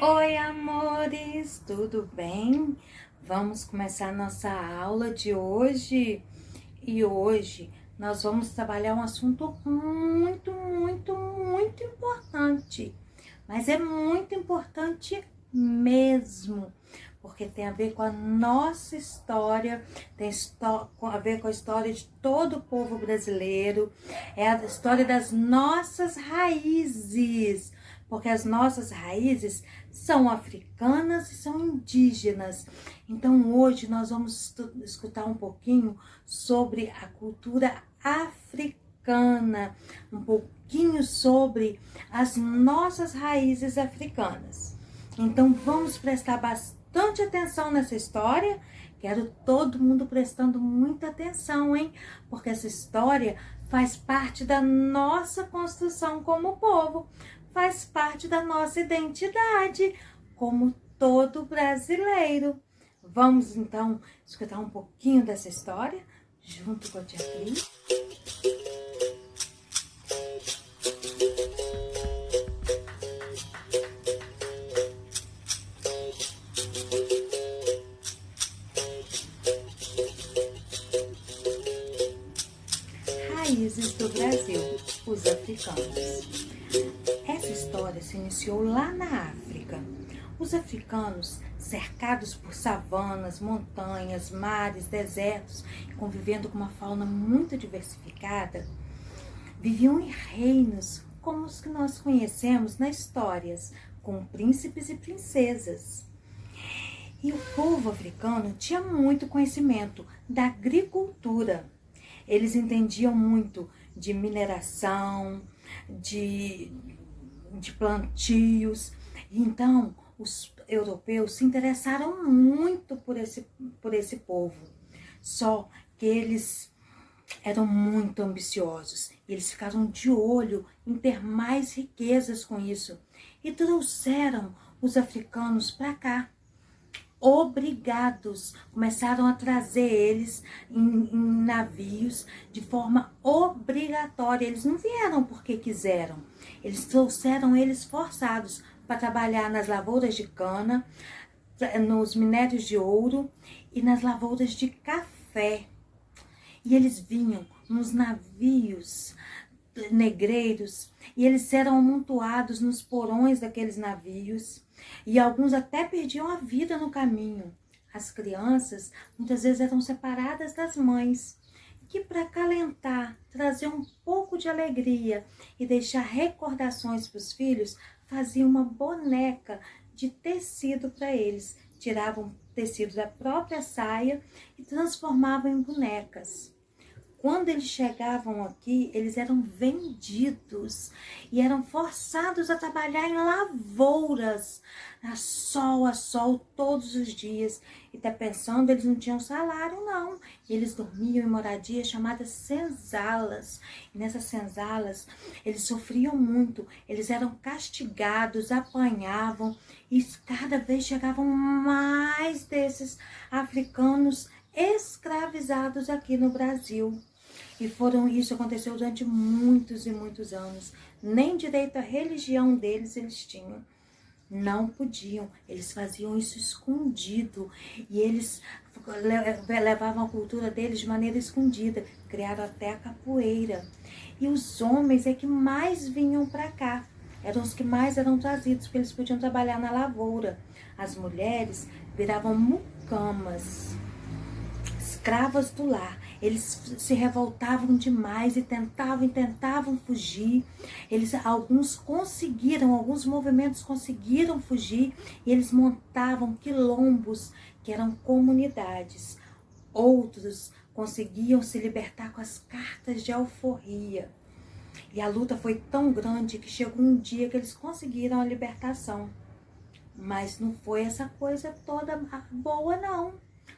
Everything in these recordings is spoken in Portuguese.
Oi, amores, tudo bem? Vamos começar nossa aula de hoje. E hoje nós vamos trabalhar um assunto muito importante. Mas é muito importante mesmo, porque tem a ver com a nossa história, tem a ver com a história de todo o povo brasileiro, é a história das nossas raízes. Porque as nossas raízes são africanas e são indígenas. Então hoje nós vamos escutar um pouquinho sobre a cultura africana, um pouquinho sobre as nossas raízes africanas. Então vamos prestar bastante atenção nessa história. Quero todo mundo prestando muita atenção, hein? Porque essa história faz parte da nossa construção como povo. Faz parte da nossa identidade, como todo brasileiro. Vamos, então, escutar um pouquinho dessa história, junto com a tia Cris. Raízes do Brasil, os africanos. Essa história se iniciou lá na África. Os africanos, cercados por savanas, montanhas, mares, desertos, convivendo com uma fauna muito diversificada, viviam em reinos como os que nós conhecemos nas histórias, com príncipes e princesas. E o povo africano tinha muito conhecimento da agricultura. Eles entendiam muito de mineração, de plantios. Então, os europeus se interessaram muito por esse povo. Só que eles eram muito ambiciosos. Eles ficaram de olho em ter mais riquezas com isso. E trouxeram os africanos para cá. Obrigados, começaram a trazer eles em navios de forma obrigatória. Eles não vieram porque quiseram, eles trouxeram eles forçados para trabalhar nas lavouras de cana, nos minérios de ouro e nas lavouras de café. E eles vinham nos navios negreiros e eles eram amontoados nos porões daqueles navios. E alguns até perdiam a vida no caminho. As crianças muitas vezes eram separadas das mães, que para acalentar, trazer um pouco de alegria e deixar recordações para os filhos, faziam uma boneca de tecido para eles. Tiravam o tecido da própria saia e transformavam em bonecas. Quando eles chegavam aqui, eles eram vendidos e eram forçados a trabalhar em lavouras, a sol, todos os dias. E tá pensando, eles não tinham salário, não. Eles dormiam em moradias chamadas senzalas. E nessas senzalas, eles sofriam muito. Eles eram castigados, apanhavam. E cada vez chegavam mais desses africanos escravizados aqui no Brasil. E isso aconteceu durante muitos e muitos anos. Nem direito à religião deles eles tinham. Não podiam. Eles faziam isso escondido. E eles levavam a cultura deles de maneira escondida. Criaram até a capoeira. E os homens é que mais vinham para cá. Eram os que mais eram trazidos, porque eles podiam trabalhar na lavoura. As mulheres viravam mucamas, escravas do lar. Eles se revoltavam demais e tentavam fugir. Alguns movimentos conseguiram fugir e eles montavam quilombos, que eram comunidades. Outros conseguiam se libertar com as cartas de alforria. E a luta foi tão grande que chegou um dia que eles conseguiram a libertação. Mas não foi essa coisa toda boa, não.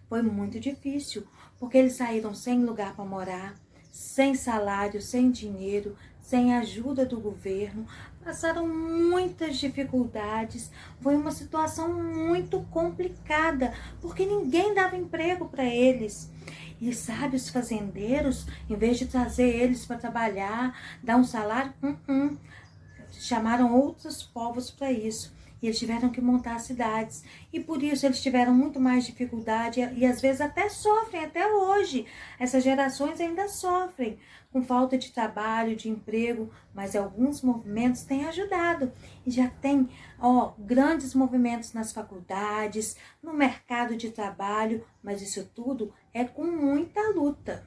Foi muito difícil, porque eles saíram sem lugar para morar, sem salário, sem dinheiro, sem ajuda do governo, passaram muitas dificuldades, foi uma situação muito complicada, porque ninguém dava emprego para eles. E sabe, os fazendeiros, em vez de trazer eles para trabalhar, dar um salário, chamaram outros povos para isso. e eles tiveram que montar cidades. E por isso eles tiveram muito mais dificuldade e às vezes até sofrem, até hoje. Essas gerações ainda sofrem com falta de trabalho, de emprego, mas alguns movimentos têm ajudado. E já tem, grandes movimentos nas faculdades, no mercado de trabalho, mas isso tudo é com muita luta.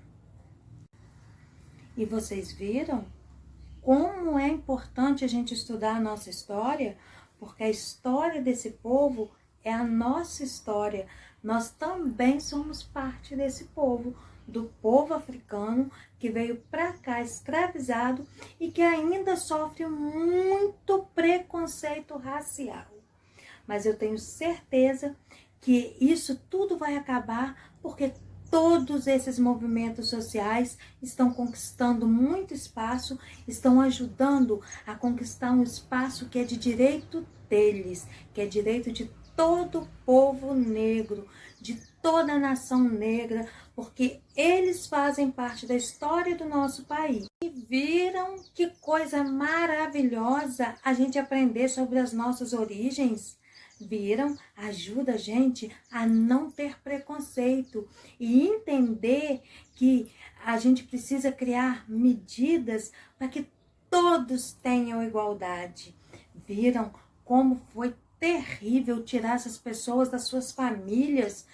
E vocês viram como é importante a gente estudar a nossa história? Porque a história desse povo é a nossa história. Nós também somos parte desse povo, do povo africano que veio para cá escravizado e que ainda sofre muito preconceito racial. Mas eu tenho certeza que isso tudo vai acabar porque todos esses movimentos sociais estão conquistando muito espaço, estão ajudando a conquistar um espaço que é de direito deles, que é direito de todo o povo negro, de toda a nação negra, porque eles fazem parte da história do nosso país. E viram que coisa maravilhosa a gente aprender sobre as nossas origens? Viram? Ajuda a gente a não ter preconceito e entender que a gente precisa criar medidas para que todos tenham igualdade. Viram como foi terrível tirar essas pessoas das suas famílias,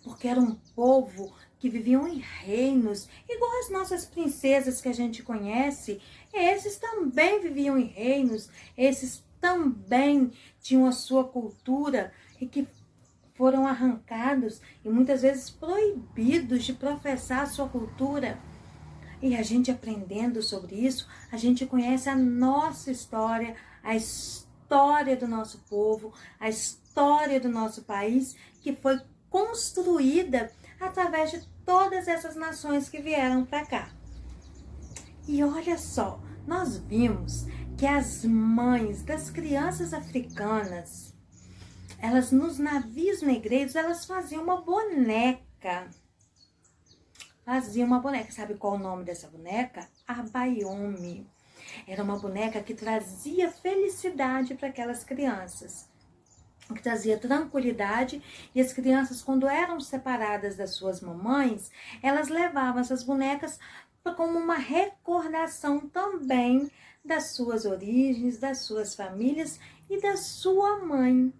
porque era um povo que viviam em reinos, igual as nossas princesas que a gente conhece. Esses também viviam em reinos, esses também tinham a sua cultura e que foram arrancados e muitas vezes proibidos de professar a sua cultura. E a gente aprendendo sobre isso, a gente conhece a nossa história, a história do nosso povo, a história do nosso país, que foi construída através de todas essas nações que vieram para cá. E olha só, nós vimos que as mães das crianças africanas, elas nos navios negreiros, elas faziam uma boneca. Sabe qual é o nome dessa boneca? Abayomi. Era uma boneca que trazia felicidade para aquelas crianças, que trazia tranquilidade, e as crianças, quando eram separadas das suas mamães, elas levavam essas bonecas como uma recordação também das suas origens, das suas famílias e da sua mãe.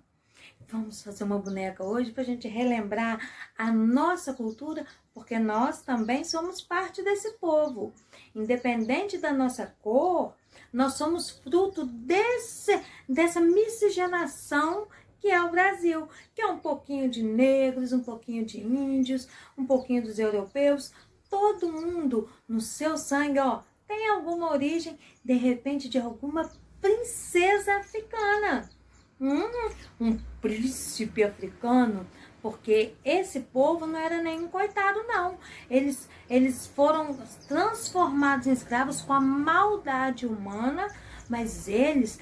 Vamos fazer uma boneca hoje para a gente relembrar a nossa cultura, porque nós também somos parte desse povo. Independente da nossa cor, nós somos fruto dessa miscigenação que é o Brasil, que é um pouquinho de negros, um pouquinho de índios, um pouquinho dos europeus. Todo mundo no seu sangue, tem alguma origem, de repente, de alguma princesa africana. Um príncipe africano, porque esse povo não era nenhum coitado, não. Eles foram transformados em escravos com a maldade humana, mas eles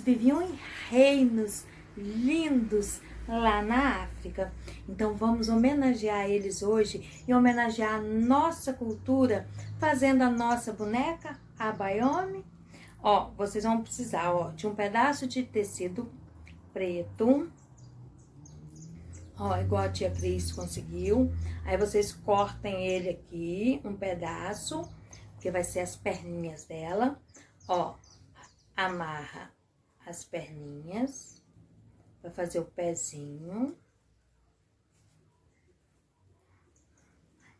viviam em reinos lindos lá na África. Então vamos homenagear eles hoje e homenagear a nossa cultura fazendo a nossa boneca, a Abayomi. Vocês vão precisar, de um pedaço de tecido preto, igual a tia Cris conseguiu. Aí vocês cortem ele aqui, um pedaço, que vai ser as perninhas dela. Amarra as perninhas, vai fazer o pezinho.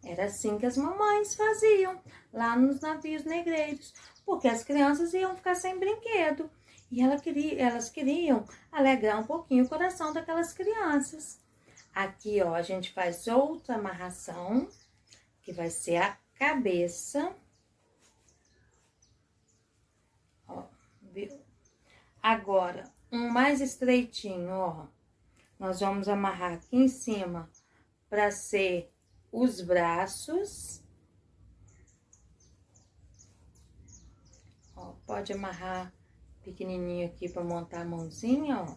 Era assim que as mamães faziam lá nos navios negreiros, porque as crianças iam ficar sem brinquedo. E elas queriam alegrar um pouquinho o coração daquelas crianças. Aqui, a gente faz outra amarração, que vai ser a cabeça. Viu? Agora, um mais estreitinho, nós vamos amarrar aqui em cima para ser os braços. Pode amarrar pequenininho aqui para montar a mãozinha,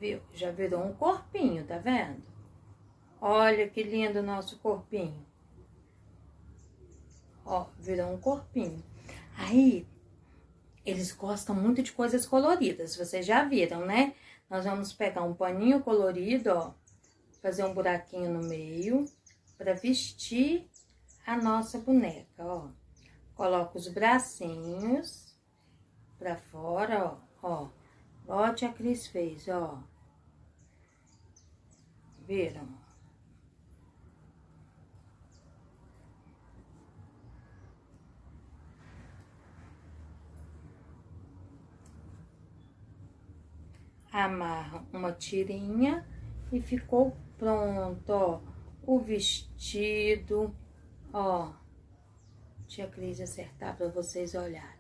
Viu? Já virou um corpinho, tá vendo? Olha que lindo o nosso corpinho. Ó, virou um corpinho. Aí, eles gostam muito de coisas coloridas, vocês já viram, né? Nós vamos pegar um paninho colorido, ó, fazer um buraquinho no meio, para vestir a nossa boneca, ó. Coloca os bracinhos pra fora, ó, ó. Ó, tia Cris fez, ó. Viram? Amarra uma tirinha e ficou pronto, ó. O vestido, ó. Tia Cris acertar para vocês olharem.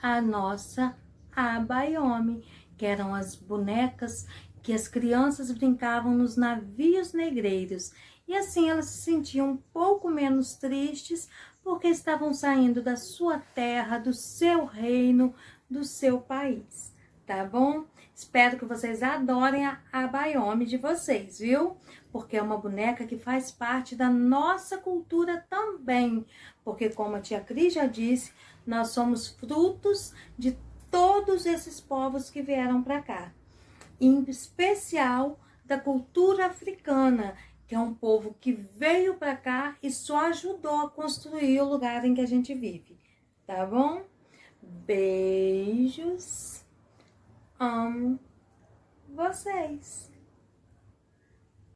A nossa Abaiomi, que eram as bonecas que as crianças brincavam nos navios negreiros. E assim elas se sentiam um pouco menos tristes, porque estavam saindo da sua terra, do seu reino, do seu país, tá bom? Espero que vocês adorem a Abaiomi de vocês, viu? Porque é uma boneca que faz parte da nossa cultura também. Porque, como a tia Cris já disse, nós somos frutos de todos esses povos que vieram para cá. Em especial da cultura africana, que é um povo que veio para cá e só ajudou a construir o lugar em que a gente vive. Tá bom? Beijos. Amo vocês.